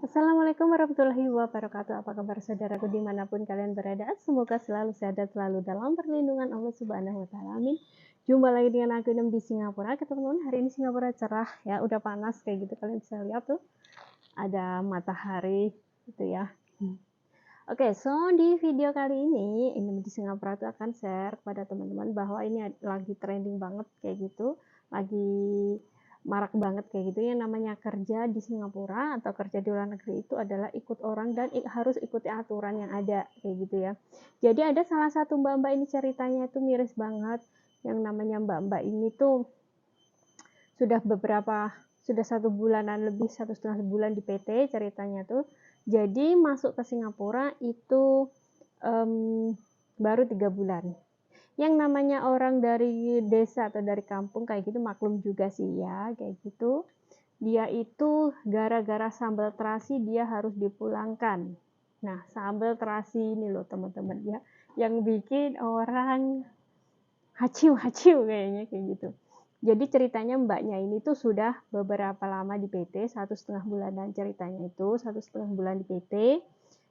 Assalamualaikum warahmatullahi wabarakatuh. Apa kabar saudaraku dimanapun kalian berada? Semoga selalu sehat dan selalu dalam perlindungan Allah Subhanahu wa Ta'ala. Amin. Jumpa lagi dengan aku Inem di Singapura. Teman-teman, hari ini Singapura cerah ya, udah panas kayak gitu. Kalian bisa lihat tuh ada matahari gitu ya. Oke, so di video kali ini Inem di Singapura tuh akan share kepada teman-teman bahwa ini lagi trending banget kayak gitu, lagi marak banget kayak gitu. Yang namanya kerja di Singapura atau kerja di luar negeri itu adalah ikut orang dan harus ikuti aturan yang ada kayak gitu ya. Jadi ada salah satu mbak-mbak ini ceritanya itu miris banget. Yang namanya mbak-mbak ini tuh sudah 1 bulanan lebih, 1,5 bulan di PT ceritanya tuh. Jadi masuk ke Singapura itu baru 3 bulan. Yang namanya orang dari desa atau dari kampung kayak gitu maklum juga sih ya kayak gitu. Dia itu gara-gara sambal terasi dia harus dipulangkan. Nah, sambal terasi ini loh teman-teman ya, yang bikin orang haciu kayaknya kayak gitu. Jadi ceritanya mbaknya ini tuh sudah beberapa lama di PT, 1,5 bulanan ceritanya itu, 1,5 bulan di PT.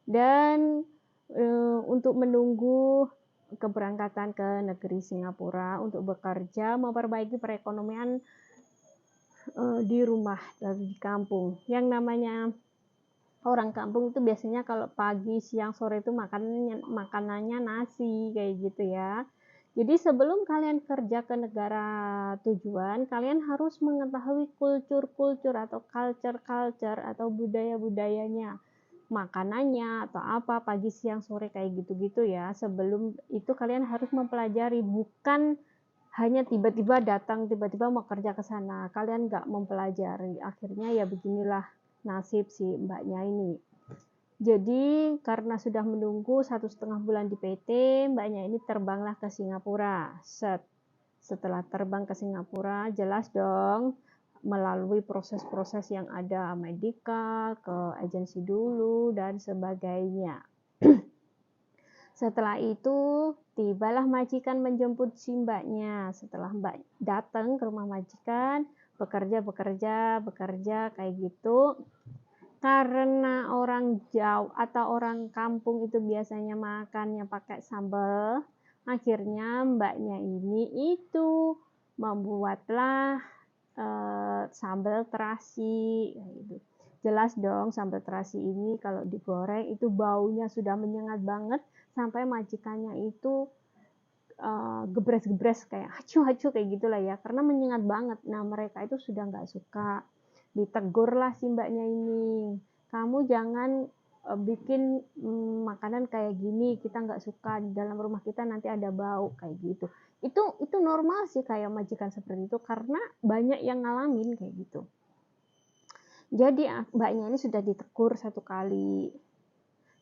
Dan untuk menunggu keberangkatan ke negeri Singapura untuk bekerja memperbaiki perekonomian di rumah dari kampung. Yang namanya orang kampung itu biasanya kalau pagi, siang, sore itu makanannya nasi kayak gitu ya. Jadi sebelum kalian kerja ke negara tujuan, kalian harus mengetahui kultur atau culture atau budaya-budayanya, makanannya atau apa pagi, siang, sore kayak gitu-gitu ya. Sebelum itu kalian harus mempelajari, bukan hanya tiba-tiba datang, tiba-tiba mau kerja ke sana. Kalian nggak mempelajari. Akhirnya ya beginilah nasib si mbaknya ini. Jadi karena sudah menunggu 1,5 bulan di PT, mbaknya ini terbanglah ke Singapura. Setelah terbang ke Singapura, jelas dong melalui proses-proses yang ada, medical, ke agensi dulu, dan sebagainya. Setelah itu, tibalah majikan menjemput si mbaknya. Setelah mbak datang ke rumah majikan, bekerja kayak gitu. Karena orang jauh atau orang kampung itu biasanya makannya pakai sambal, akhirnya mbaknya ini itu membuatlah sambal terasi gitu. Jelas dong sambal terasi ini kalau digoreng itu baunya sudah menyengat banget sampai majikannya itu gebres-gebres kayak hacu kayak gitulah ya, karena menyengat banget. Nah mereka itu sudah nggak suka, ditegurlah si mbaknya ini, kamu jangan bikin makanan kayak gini, kita nggak suka, di dalam rumah kita nanti ada bau kayak gitu. Itu normal sih kayak majikan seperti itu, karena banyak yang ngalamin kayak gitu. Jadi mbaknya ini sudah ditegur 1 kali,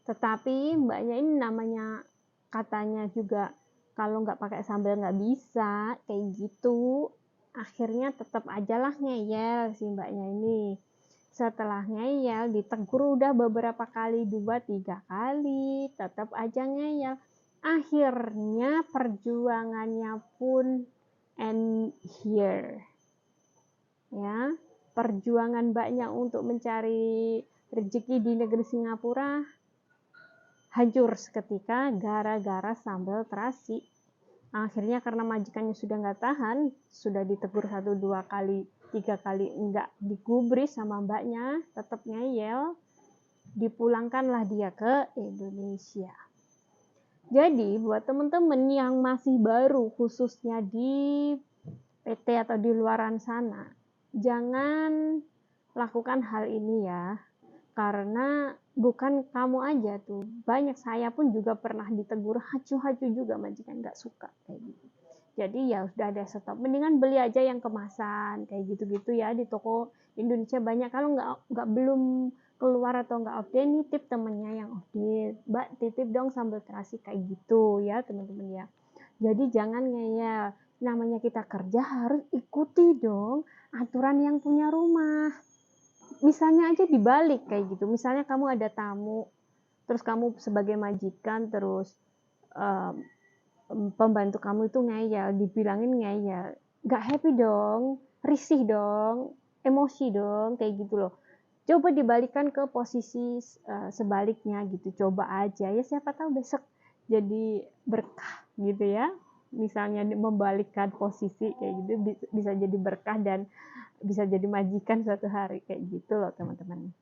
tetapi mbaknya ini namanya katanya juga kalau nggak pakai sambal nggak bisa kayak gitu. Akhirnya tetap ajalah ngeyel si mbaknya ini. Setelah ngeyel, ditegur udah beberapa kali, 2-3 kali, tetap aja ngeyel. Akhirnya perjuangannya pun end here. Ya, perjuangan mbaknya untuk mencari rezeki di negeri Singapura hancur seketika gara-gara sambal terasi. Akhirnya karena majikannya sudah nggak tahan, sudah ditegur 1-2 kali, 3 kali nggak digubris sama mbaknya, tetap ngeyel, dipulangkanlah dia ke Indonesia. Jadi buat teman-teman yang masih baru khususnya di PT atau di luaran sana, jangan lakukan hal ini ya. Karena bukan kamu aja tuh, banyak, saya pun juga pernah ditegur hacu juga majikan nggak suka kayak gitu. Jadi ya sudah ada stop, mendingan beli aja yang kemasan kayak gitu-gitu ya, di toko Indonesia banyak. Kalau nggak belum keluar atau nggak update, nitip temennya yang update, mbak titip dong sambal terasi kayak gitu ya teman-teman ya. Jadi jangan ngeyel, namanya kita kerja harus ikuti dong aturan yang punya rumah. Misalnya aja dibalik kayak gitu, misalnya kamu ada tamu, terus kamu sebagai majikan, terus pembantu kamu itu ngeyel, dibilangin ngeyel, gak happy dong, risih dong, emosi dong, kayak gitu loh. Coba dibalikan ke posisi sebaliknya gitu, coba aja ya, siapa tahu besok jadi berkah gitu ya. Misalnya membalikkan posisi kayak gitu bisa jadi berkah dan bisa jadi majikan suatu hari kayak gitu loh teman-teman.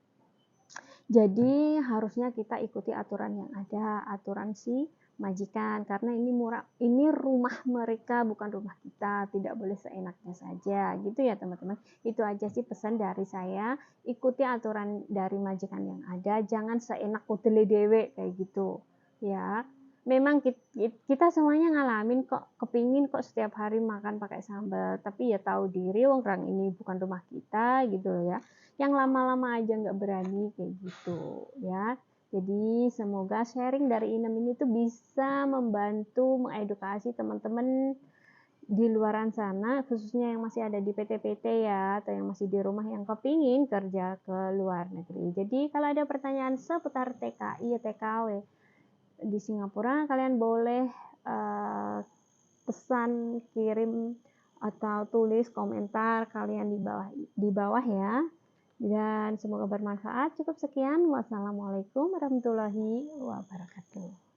Jadi harusnya kita ikuti aturan yang ada, aturan si majikan, karena ini rumah mereka bukan rumah kita, tidak boleh seenaknya saja gitu ya teman-teman. Itu aja sih pesan dari saya, ikuti aturan dari majikan yang ada, jangan seenak kudele dewe kayak gitu ya. Memang kita semuanya ngalamin kok, kepingin kok setiap hari makan pakai sambal, tapi ya tahu diri orang ini bukan rumah kita gitu loh ya, yang lama-lama aja nggak berani kayak gitu ya. Jadi semoga sharing dari Inem ini tuh bisa membantu mengedukasi teman-teman di luaran sana, khususnya yang masih ada di PT-PT ya, atau yang masih di rumah yang kepingin kerja ke luar negeri. Jadi kalau ada pertanyaan seputar TKI, TKW di Singapura, kalian boleh pesan, kirim, atau tulis komentar kalian di bawah ya. Dan semoga bermanfaat. Cukup sekian. Wassalamualaikum warahmatullahi wabarakatuh.